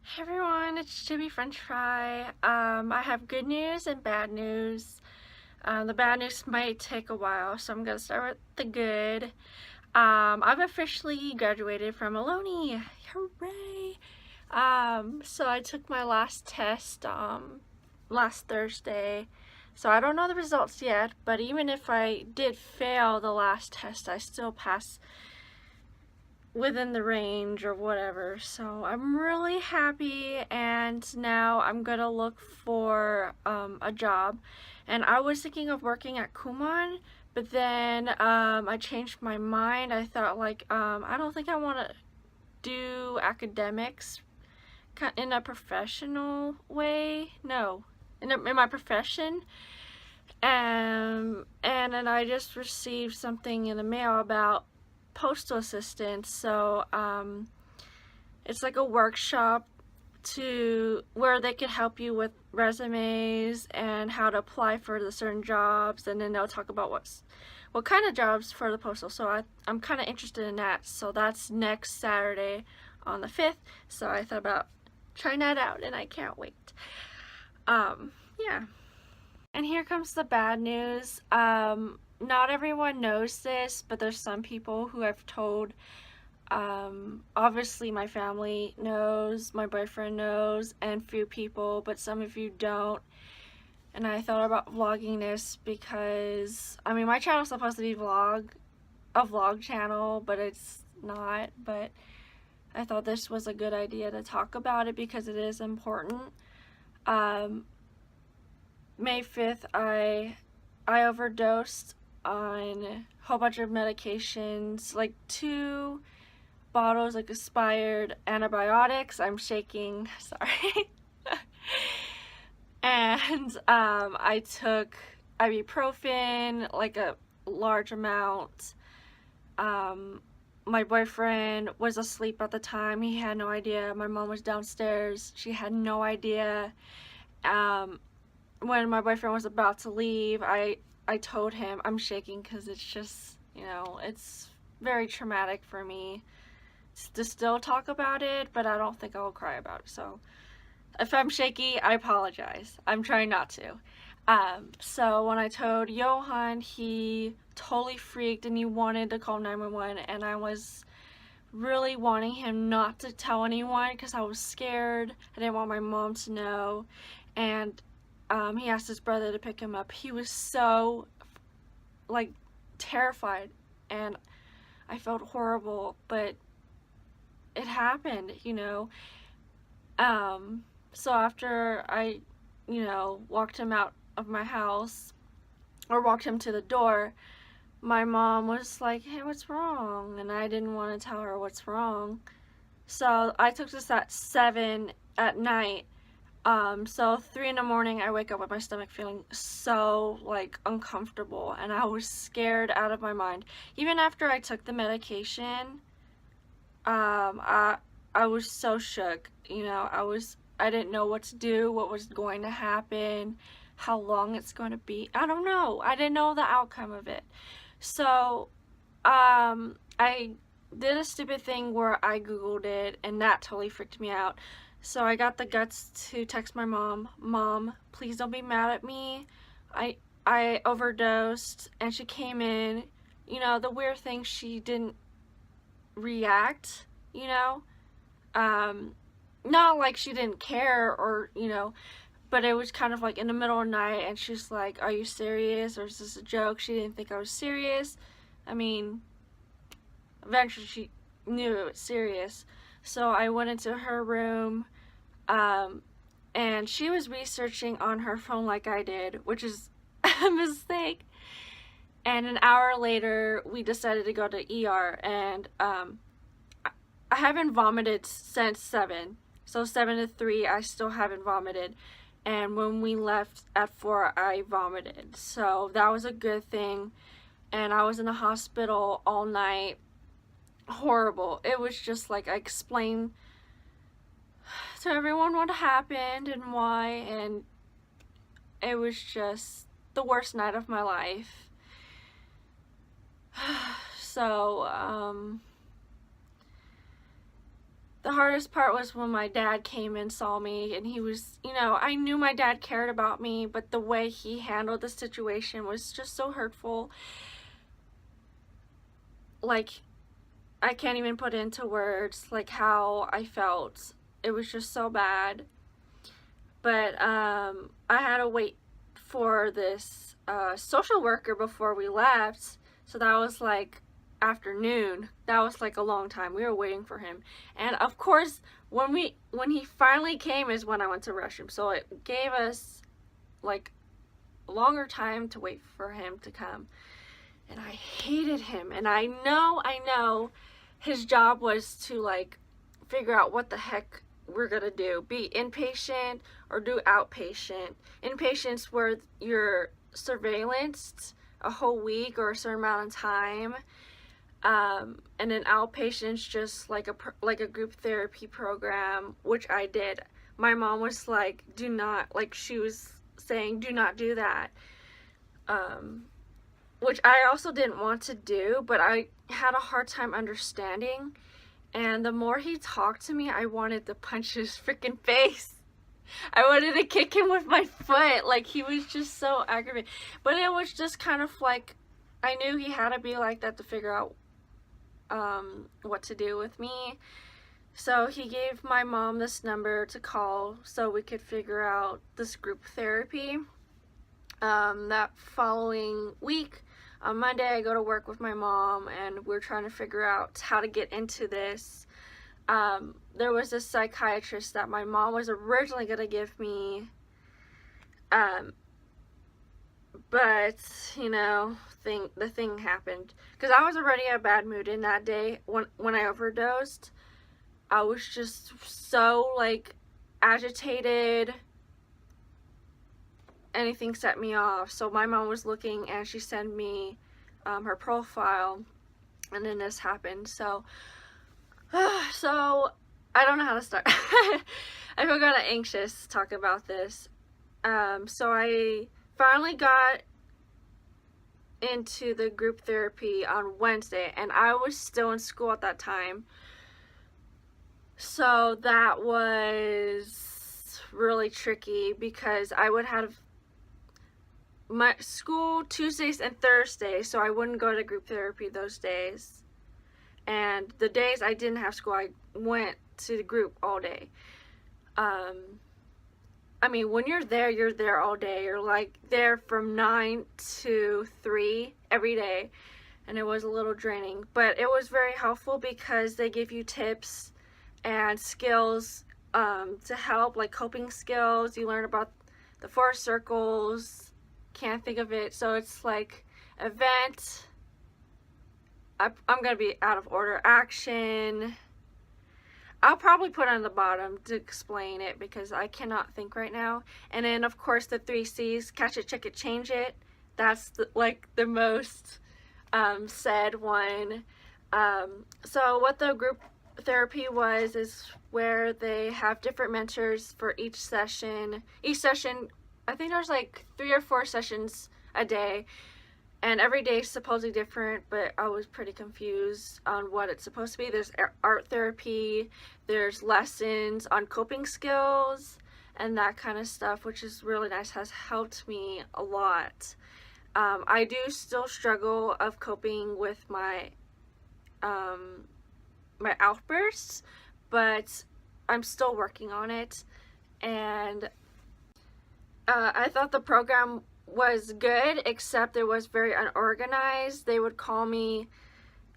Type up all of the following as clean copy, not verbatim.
Hey everyone, it's Jimmy French Fry. I have good news and bad news. The bad news might take a while, so I'm gonna start with the good. I've officially graduated from Maloney. Hooray! So I took my last test last Thursday. So I don't know the results yet, but even if I did fail the last test, I still passed within the range or whatever. So I'm really happy, and now I'm gonna look for a job. And I was thinking of working at Kumon, but then I changed my mind. I thought I don't think I want to do academics in a professional way. No, in my profession. And then I just received something in the mail about postal assistants. So it's like a workshop to where they could help you with resumes and how to apply for the certain jobs, and then they'll talk about what kind of jobs for the postal. So I'm kind of interested in that. So that's next Saturday on the 5th. So I thought about trying that out, and I can't wait. Yeah. And here comes the bad news. Not everyone knows this, but there's some people who I've told. Obviously my family knows, my boyfriend knows, and few people, but some of you don't. And I thought about vlogging this because, I mean, my channel's supposed to be a vlog channel, but it's not. But I thought this was a good idea to talk about it because it is important. May 5th, I overdosed on a whole bunch of medications, like 2 bottles, like expired antibiotics. I'm shaking, sorry. And I took ibuprofen, like a large amount. My boyfriend was asleep at the time. He had no idea. My mom was downstairs. She had no idea. When my boyfriend was about to leave, I told him. I'm shaking because it's just, it's very traumatic for me to still talk about it, but I don't think I'll cry about it. So if I'm shaky, I apologize. I'm trying not to. So when I told Johan, he totally freaked and he wanted to call 911, and I was really wanting him not to tell anyone because I was scared. I didn't want my mom to know. And he asked his brother to pick him up. He was so terrified, and I felt horrible, but it happened. So after I walked him out of my house, or walked him to the door, my mom was like, hey, what's wrong? And I didn't want to tell her what's wrong. So I took this at 7 at night. So 3 in the morning, I wake up with my stomach feeling so uncomfortable, and I was scared out of my mind. Even after I took the medication, I was so shook. I didn't know what to do, what was going to happen, how long it's going to be. I don't know. I didn't know the outcome of it. So, I did a stupid thing where I Googled it, and that totally freaked me out. So I got the guts to text my mom, Mom, please don't be mad at me. I overdosed, and she came in. The weird thing, she didn't react, not like she didn't care, or but it was kind of like in the middle of the night, and she's like, are you serious, or is this a joke? She didn't think I was serious. I mean, eventually she knew it was serious. So I went into her room, and she was researching on her phone like I did, which is a mistake. And an hour later, we decided to go to ER, and I haven't vomited since 7. So 7 to 3, I still haven't vomited. And when we left at 4, I vomited. So that was a good thing. And I was in the hospital all night. Horrible. It was just I explained to everyone what happened and why, and it was just the worst night of my life. So, the hardest part was when my dad came and saw me, and he was, I knew my dad cared about me, but the way he handled the situation was just so hurtful. Like, I can't even put into words, like, how I felt. It was just so bad. But I had to wait for this social worker before we left, so that was like afternoon. That was like a long time. We were waiting for him, and of course when he finally came is when I went to rush him, so it gave us like a longer time to wait for him to come. And I hated him, and I know his job was to like figure out what the heck we're gonna do, be inpatient or do outpatient. Inpatient's where you're surveillanced a whole week or a certain amount of time, and then outpatient's just like a group therapy program, which I did. My mom was like, do not, like, she was saying, do not do that, which I also didn't want to do, but I had a hard time understanding. And the more he talked to me, I wanted to punch his freaking face. I wanted to kick him with my foot. Like, he was just so aggravated. But it was just kind of like, I knew he had to be like that to figure out what to do with me. So he gave my mom this number to call so we could figure out this group therapy. That following week, on Monday, I go to work with my mom, and we're trying to figure out how to get into this. There was a psychiatrist that my mom was originally going to give me, but, the thing happened. Because I was already in a bad mood in that day when I overdosed. I was just so, like, agitated. Anything set me off. So my mom was looking, and she sent me her profile, and then this happened. So I don't know how to start. I feel kind of anxious to talk about this. So I finally got into the group therapy on Wednesday, and I was still in school at that time. So that was really tricky because I would have my school Tuesdays and Thursdays, so I wouldn't go to group therapy those days. And the days I didn't have school, I went to the group all day. I mean, when you're there all day. You're like there from 9 to 3 every day, and it was a little draining. But it was very helpful because they give you tips and skills to help, like coping skills. You learn about the 4 circles. Can't think of it. So it's like event. I'm gonna be out of order. Action. I'll probably put on the bottom to explain it because I cannot think right now. And then of course the 3 C's: catch it, check it, change it. That's the most said one. So what the group therapy is where they have different mentors for each session. Each session, I think there's like 3 or 4 sessions a day, and every day is supposedly different, but I was pretty confused on what it's supposed to be. There's art therapy, there's lessons on coping skills, and that kind of stuff, which is really nice, has helped me a lot. I do still struggle of coping with my my outbursts, but I'm still working on it. And I thought the program was good, except it was very unorganized. They would call me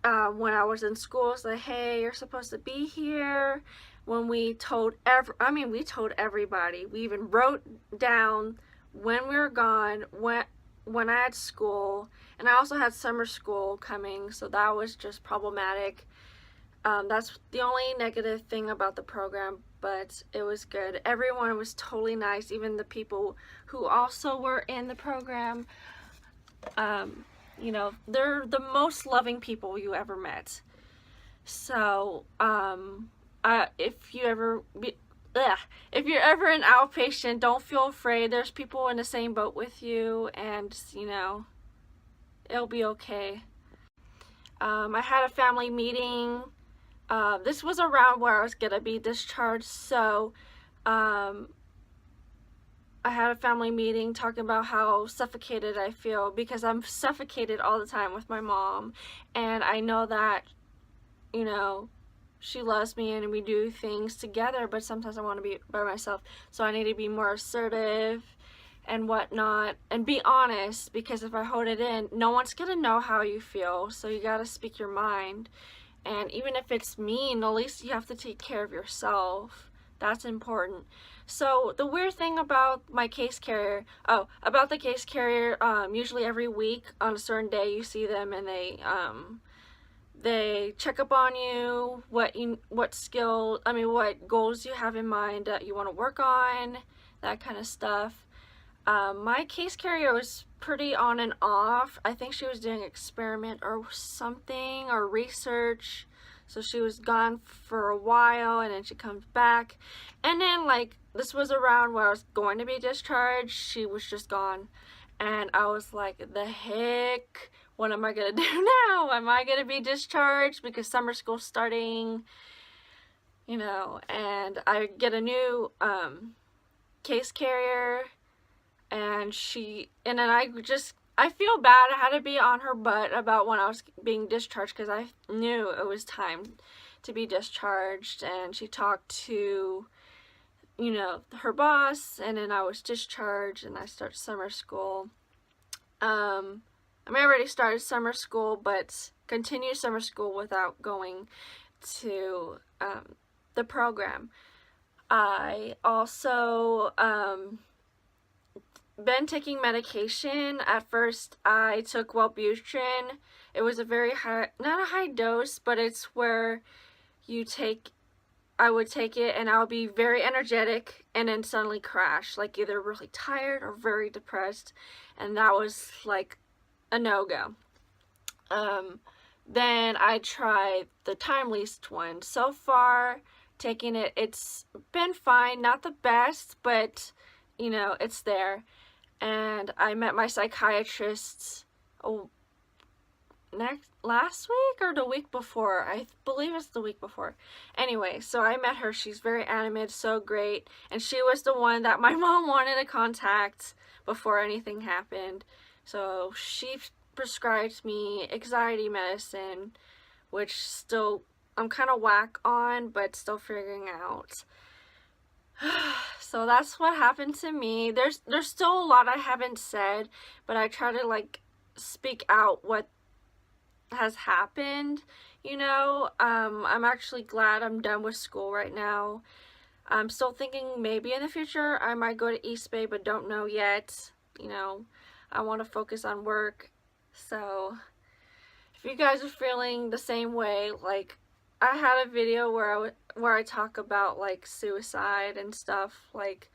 when I was in school, say, hey, you're supposed to be here. When we told we told everybody. We even wrote down when we were gone, when I had school, and I also had summer school coming, so that was just problematic. That's the only negative thing about the program, but it was good. Everyone was totally nice, even the people who also were in the program. They're the most loving people you ever met. So, if you're ever an outpatient, don't feel afraid. There's people in the same boat with you, and, it'll be okay. I had a family meeting This was around where I was gonna be discharged, so um, I had a family meeting talking about how suffocated I feel because I'm suffocated all the time with my mom, and I know that, you know, she loves me and we do things together, but sometimes I want to be by myself, so I need to be more assertive and whatnot and be honest, because if I hold it in, no one's gonna know how you feel, so you gotta speak your mind. And even if it's mean, at least you have to take care of yourself. That's important. So the weird thing about my case carrier, about the case carrier, usually every week on a certain day you see them and they check up on you, what goals you have in mind that you want to work on, that kind of stuff. My case carrier was pretty on and off. I think she was doing experiment or something, or research. So she was gone for a while and then she comes back. And then, like, this was around where I was going to be discharged. She was just gone. And I was like, the heck? What am I gonna do now? Am I gonna be discharged because summer school's starting? You know, and I get a new case carrier. And then I feel bad. I had to be on her butt about when I was being discharged because I knew it was time to be discharged. And she talked to, you know, her boss, and then I was discharged and I started summer school. I already started summer school, but continued summer school without going to the program. I also been taking medication. At first I took Wellbutrin. It was a very high, not a high dose, but it's where I would take it and I would be very energetic and then suddenly crash, like either really tired or very depressed, and that was like a no-go. Then I tried the time-leased one. So far, taking it, it's been fine, not the best, but you know, it's there. And I met my psychiatrist last week or the week before. I believe it's the week before. Anyway, so I met her. She's very animated, so great. And she was the one that my mom wanted to contact before anything happened. So she prescribed me anxiety medicine, which still I'm kind of whack on, but still figuring out. So that's what happened to me. There's still a lot I haven't said, but I try to like speak out what has happened, you know. I'm actually glad I'm done with school right now. I'm still thinking maybe in the future I might go to East Bay, but don't know yet. You know, I want to focus on work. So if you guys are feeling the same way, like I had a video where I talk about like suicide and stuff. Like,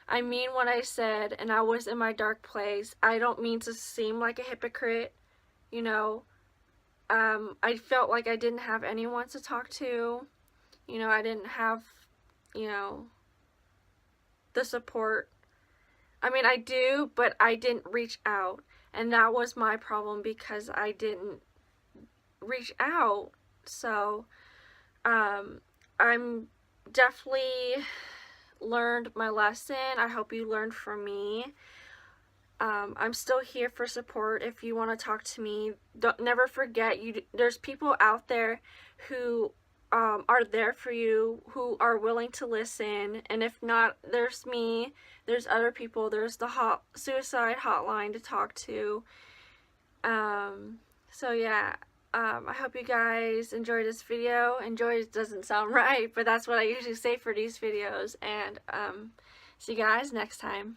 I mean what I said, and I was in my dark place. I don't mean to seem like a hypocrite, you know. I felt like I didn't have anyone to talk to. You know, I didn't have, you know, the support. I mean, I do, but I didn't reach out. And that was my problem because I didn't reach out. So, I'm definitely learned my lesson. I hope you learned from me. I'm still here for support if you want to talk to me. Never forget, there's people out there who are there for you, who are willing to listen. And if not, there's me, there's other people, there's the suicide hotline to talk to. So yeah. I hope you guys enjoyed this video. Enjoy doesn't sound right, but that's what I usually say for these videos. And see you guys next time.